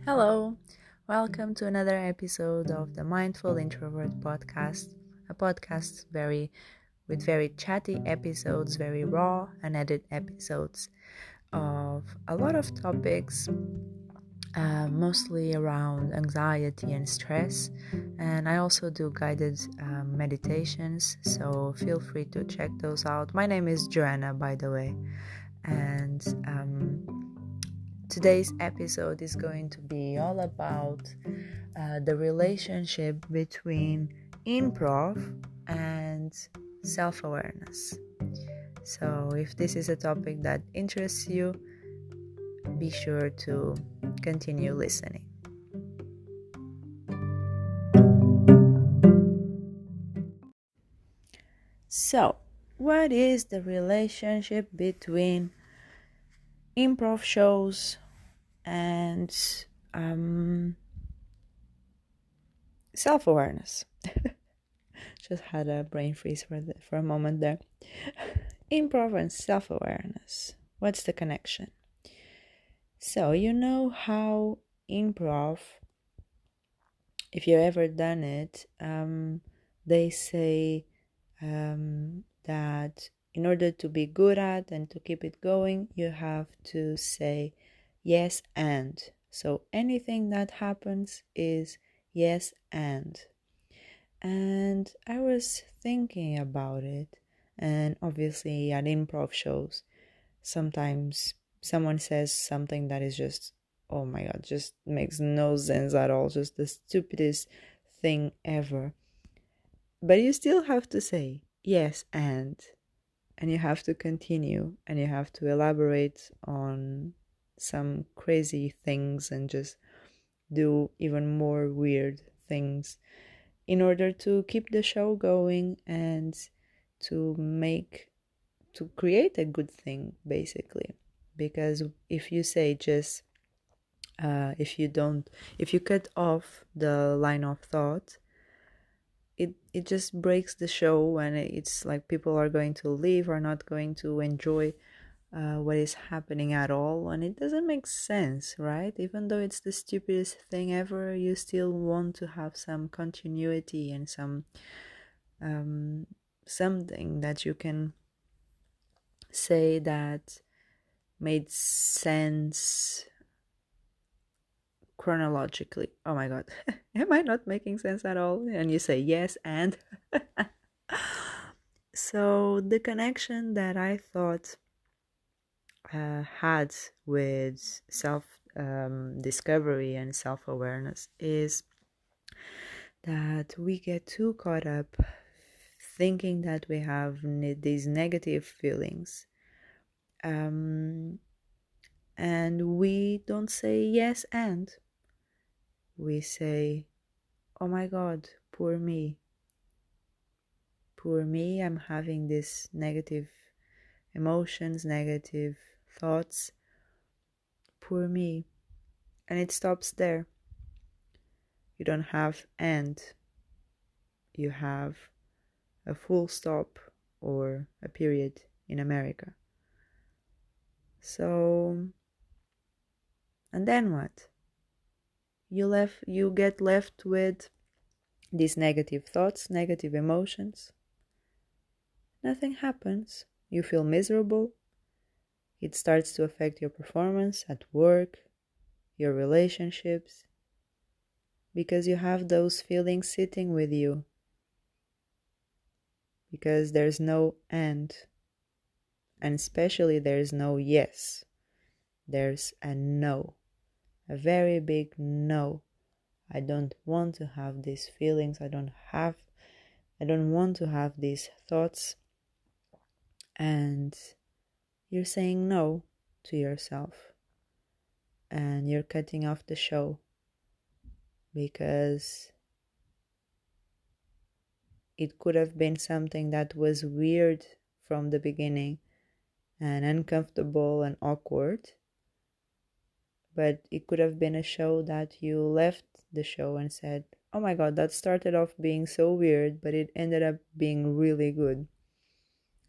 Hello, welcome to another episode of the Mindful Introvert podcast, a podcast with very chatty episodes, very raw and edited episodes of a lot of topics, mostly around anxiety and stress. And I also do guided meditations, so feel free to check those out. My name is Joanna, by the way, and today's episode is going to be all about the relationship between improv and self awareness. So, if this is a topic that interests you, be sure to continue listening. So, what is the relationship between improv shows and self awareness? Just had a brain freeze for a moment there. Improv and self awareness. What's the connection? So, you know how improv, if you've ever done it, they say that in order to be good at and to keep it going, you have to say yes and. So, anything that happens is yes and. And I was thinking about it, and obviously at improv shows, sometimes someone says something that is just, oh my god, just makes no sense at all, just the stupidest thing ever. But you still have to say yes and you have to continue and you have to elaborate on some crazy things and just do even more weird things in order to keep the show going and to create a good thing, basically. Because if you say just if you cut off the line of thought, it just breaks the show, and it's like people are going to leave or not going to enjoy what is happening at all, and it doesn't make sense, right? Even though it's the stupidest thing ever, you still want to have some continuity and something that you can say that made sense chronologically. Oh my god, am I not making sense at all? And you say yes and. So the connection that I thought had with self discovery and self awareness is that we get too caught up thinking that we have these negative feelings, and we don't say yes and we say, oh my god, poor me, I'm having these negative emotions, negative thoughts, poor me. And it stops there. You don't have and, you have a full stop or a period in America. So, and then what? You get left with these negative thoughts, negative emotions. Nothing happens. You feel miserable. It starts to affect your performance at work, your relationships, because you have those feelings sitting with you. Because there's no and especially there's no yes. There's a no, a very big no. I don't want to have these feelings. I don't want to have these thoughts. And you're saying no to yourself. And you're cutting off the show because it could have been something that was weird from the beginning and uncomfortable and awkward. But it could have been a show that you left the show and said, oh my god, that started off being so weird, but it ended up being really good.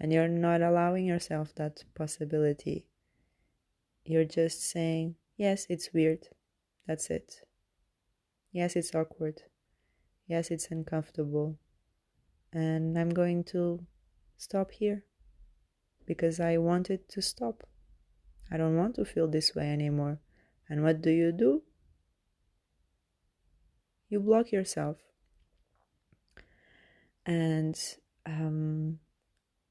And you're not allowing yourself that possibility. You're just saying, yes, it's weird. That's it. Yes, it's awkward. Yes, it's uncomfortable. And I'm going to stop here because I want it to stop. I don't want to feel this way anymore. And what do? You block yourself. And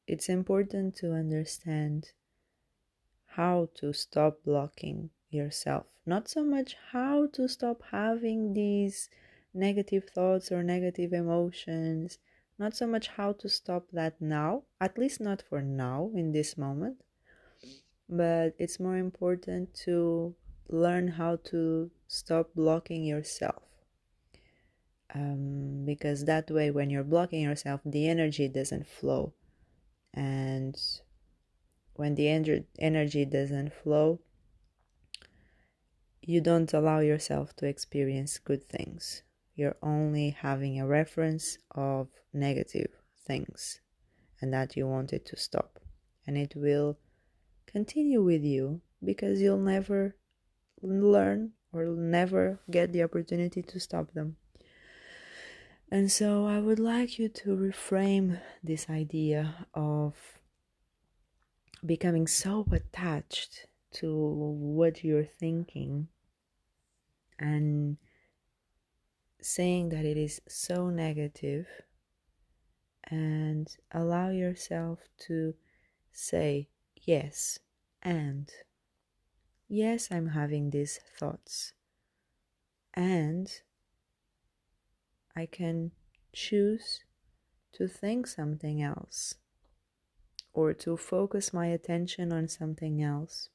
it's important to understand how to stop blocking yourself. Not so much how to stop having these negative thoughts or negative emotions. Not so much how to stop that now, at least not for now in this moment. But it's more important to learn how to stop blocking yourself. Because that way, when you're blocking yourself, the energy doesn't flow. And when the energy doesn't flow, you don't allow yourself to experience good things. You're only having a reference of negative things, and that you want it to stop. And it will continue with you because you'll never learn or never get the opportunity to stop them. And so I would like you to reframe this idea of becoming so attached to what you're thinking and saying that it is so negative, and allow yourself to say yes, and yes, I'm having these thoughts, and I can choose to think something else or to focus my attention on something else,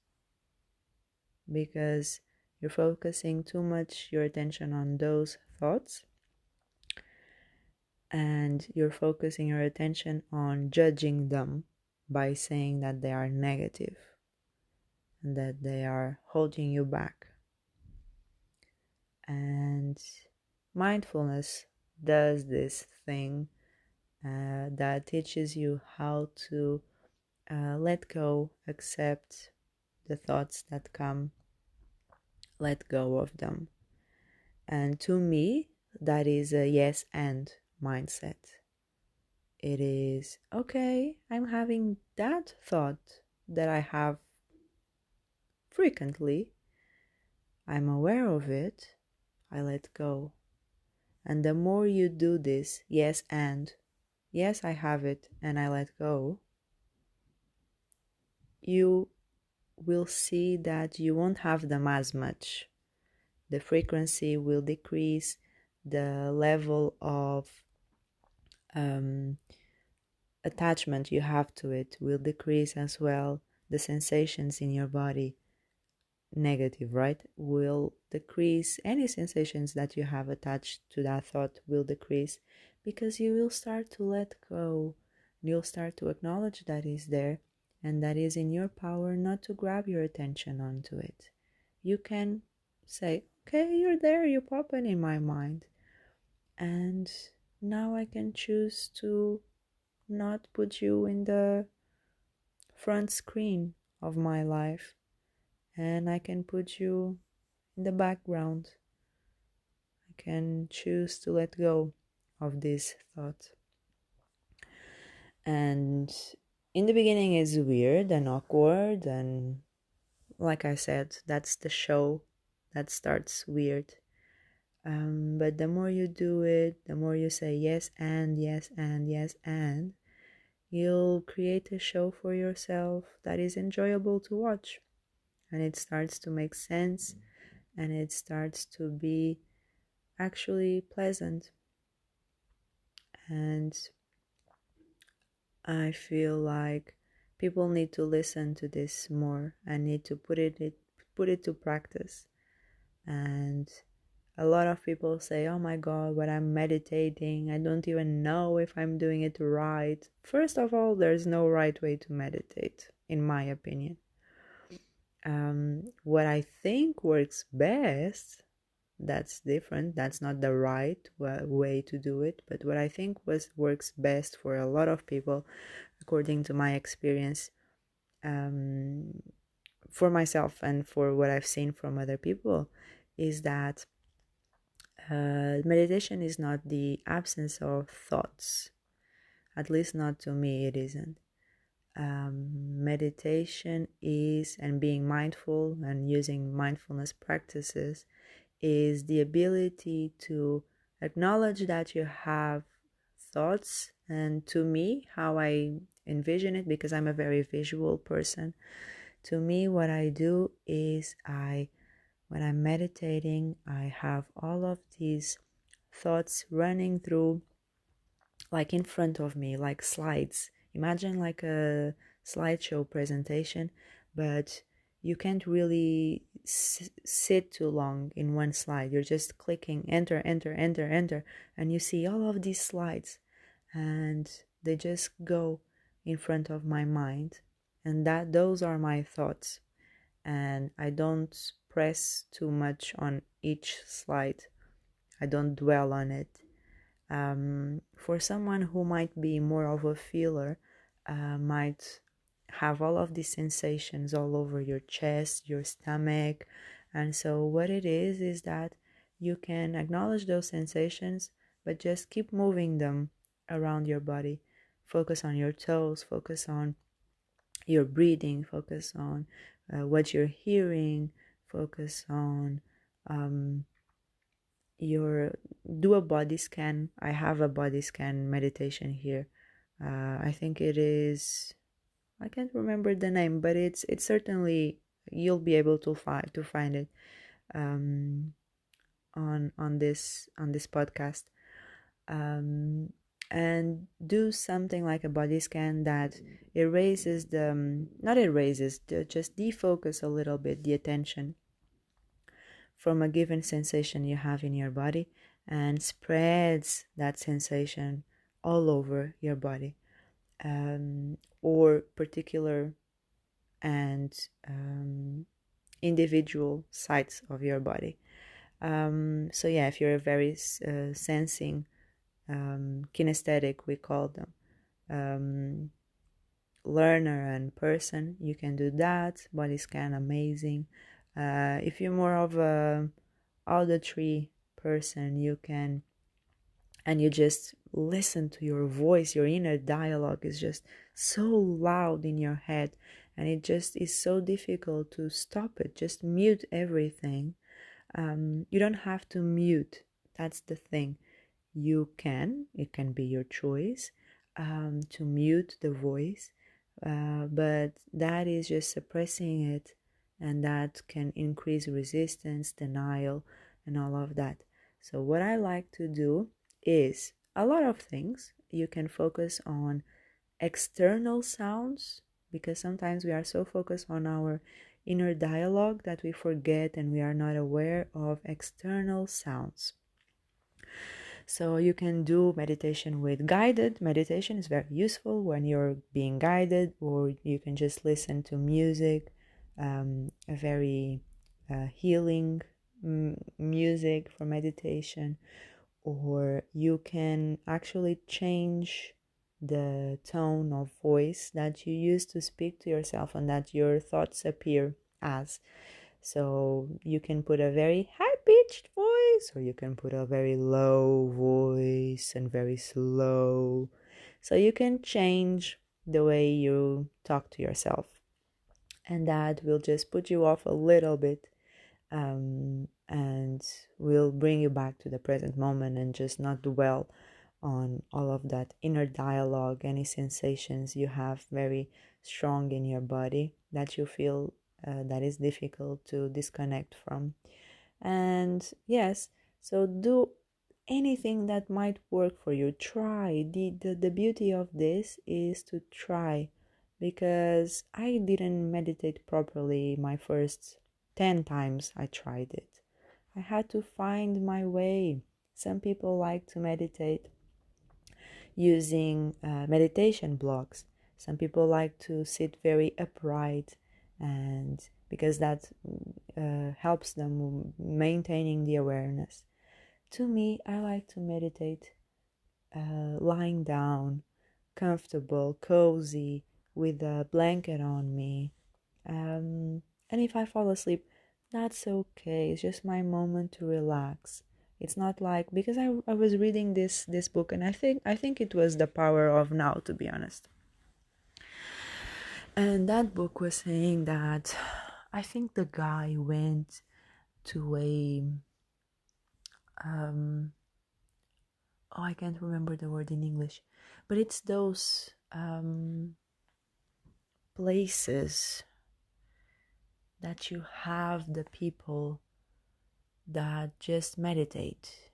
because you're focusing too much your attention on those thoughts and you're focusing your attention on judging them by saying that they are negative and that they are holding you back. And mindfulness does this thing that teaches you how to let go, accept the thoughts that come, let go of them. And to me, that is a yes and mindset. It is, okay, I'm having that thought that I have frequently. I'm aware of it. I let go. And the more you do this, yes, and yes, I have it and I let go, you will see that you won't have them as much. The frequency will decrease, the level of attachment you have to it will decrease as well. The sensations in your body, negative, right, will decrease. Any sensations that you have attached to that thought will decrease because you will start to let go. You'll start to acknowledge that is there and that is in your power not to grab your attention onto it. You can say, okay, you're there, you're popping in my mind, and now I can choose to not put you in the front screen of my life, and I can put you in the background. I can choose to let go of this thought. And in the beginning it's weird and awkward, and like I said, that's the show that starts weird. But the more you do it, the more you say yes and yes and yes and, you'll create a show for yourself that is enjoyable to watch. And it starts to make sense, and it starts to be actually pleasant. And I feel like people need to listen to this more and need to put it to practice. And a lot of people say, oh my God, when I'm meditating, I don't even know if I'm doing it right. First of all, there's no right way to meditate, in my opinion. What I think works best, that's different. That's not the right way to do it. But what I think works best for a lot of people, according to my experience, for myself and for what I've seen from other people, is that meditation is not the absence of thoughts. At least not to me, it isn't. Meditation is, and being mindful and using mindfulness practices is the ability to acknowledge that you have thoughts. And to me, how I envision it, because I'm a very visual person, to me, what I do is when I'm meditating, I have all of these thoughts running through, like in front of me, like slides. Imagine like a slideshow presentation, but you can't really sit too long in one slide. You're just clicking enter, enter, enter, enter, and you see all of these slides, and they just go in front of my mind, and that those are my thoughts. And I don't press too much on each slide. I don't dwell on it. For someone who might be more of a feeler, might have all of these sensations all over your chest, your stomach. And so what it is that you can acknowledge those sensations, but just keep moving them around your body. Focus on your toes, focus on your breathing, focus on what you're hearing, focus on um, your do a body scan. I have a body scan meditation here. I think it is, I can't remember the name, but it's certainly, you'll be able to find it um, on this podcast. um, and do something like a body scan that erases not erases, just defocus a little bit the attention from a given sensation you have in your body and spreads that sensation all over your body, or particular and individual sites of your body. So yeah, if you're a very sensing kinesthetic, we call them, learner and person, you can do that. Body scan, amazing. If you're more of a auditory person, you can, and you just listen to your voice, your inner dialogue is just so loud in your head, and it just is so difficult to stop it. Just mute everything. You don't have to mute, that's the thing. It can be your choice to mute the voice, but that is just suppressing it, and that can increase resistance, denial, and all of that. So what I like to do is a lot of things. You can focus on external sounds, because sometimes we are so focused on our inner dialogue that we forget and we are not aware of external sounds. So you can do meditation with guided meditation. Is very useful when you're being guided, or you can just listen to music, a very healing music for meditation, or you can actually change the tone of voice that you use to speak to yourself and that your thoughts appear as. So you can put a very high pitched voice, or you can put a very low voice and very slow. So you can change the way you talk to yourself, and that will just put you off a little bit, and will bring you back to the present moment and just not dwell on all of that inner dialogue, any sensations you have very strong in your body that you feel that is difficult to disconnect from. And yes, so do anything that might work for you. Try. The beauty of this is to try, because I didn't meditate properly my first 10 times I tried it. I had to find my way. Some people like to meditate using meditation blocks. Some people like to sit very upright, and because that helps them maintaining the awareness. To me, I like to meditate lying down, comfortable, cozy, with a blanket on me. And if I fall asleep, That's okay. It's just my moment to relax. It's not like, because I was reading this book, and I think it was The Power of Now, to be honest. And that book was saying that I think the guy went to a um oh, I can't remember the word in English, but it's those places that you have the people that just meditate,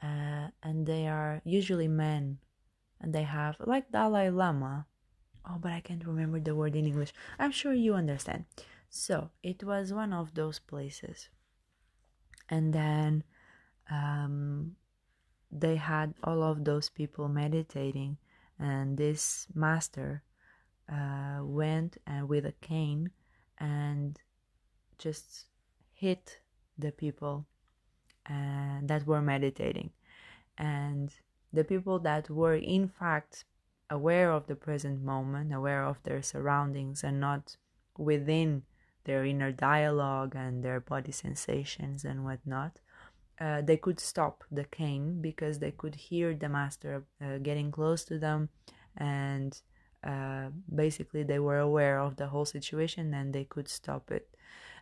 and they are usually men, and they have, like Dalai Lama. Oh, but I can't remember the word in English. I'm sure you understand. So it was one of those places, and then um, they had all of those people meditating, and this master went with a cane and just hit the people that were meditating. And the people that were in fact aware of the present moment, aware of their surroundings, and not within their inner dialogue and their body sensations and whatnot, they could stop the cane because they could hear the master getting close to them, and basically they were aware of the whole situation and they could stop it.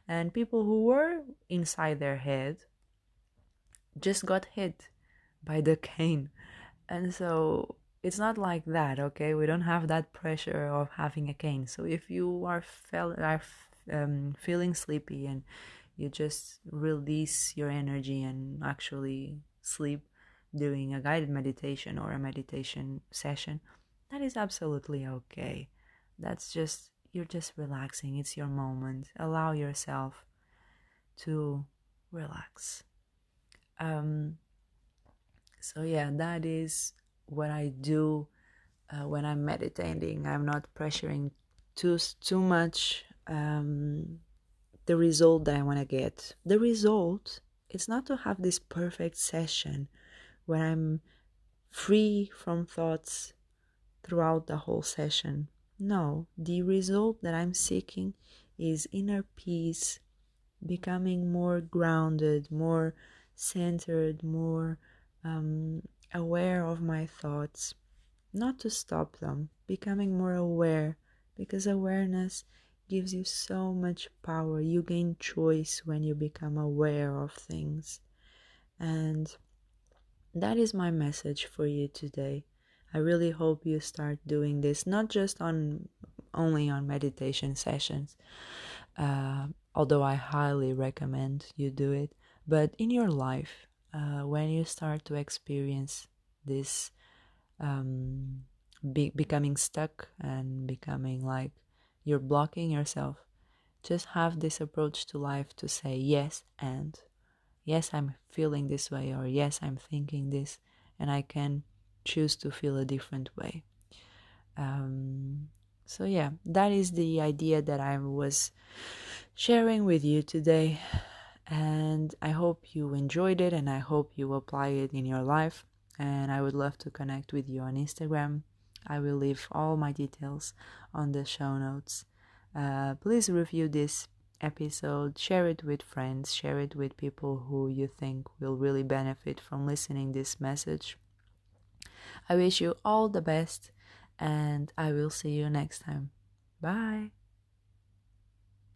And people who were inside their head just got hit by the cane. And so it's not like that, okay? We don't have that pressure of having a cane. So if you are feeling sleepy, and you just release your energy and actually sleep doing a guided meditation or a meditation session, that is absolutely okay. That's just, you're just relaxing. It's your moment. Allow yourself to relax. So yeah, that is what I do when I'm meditating. I'm not pressuring too much the result that I want to get. The result is not to have this perfect session where I'm free from thoughts throughout the whole session. No, the result that I'm seeking is inner peace, becoming more grounded, more centered, more aware of my thoughts, not to stop them, becoming more aware, because awareness gives you so much power. You gain choice when you become aware of things. And that is my message for you today. I really hope you start doing this, not just only on meditation sessions, although I highly recommend you do it, but in your life, when you start to experience this becoming stuck and becoming like you're blocking yourself, just have this approach to life to say yes, and yes, I'm feeling this way, or yes, I'm thinking this, and I can choose to feel a different way. So yeah, that is the idea that I was sharing with you today, and I hope you enjoyed it, and I hope you apply it in your life. And I would love to connect with you on Instagram. I will leave all my details on the show notes. Please review this episode, share it with friends, share it with people who you think will really benefit from listening this message. I wish you all the best, and I will see you next time. Bye.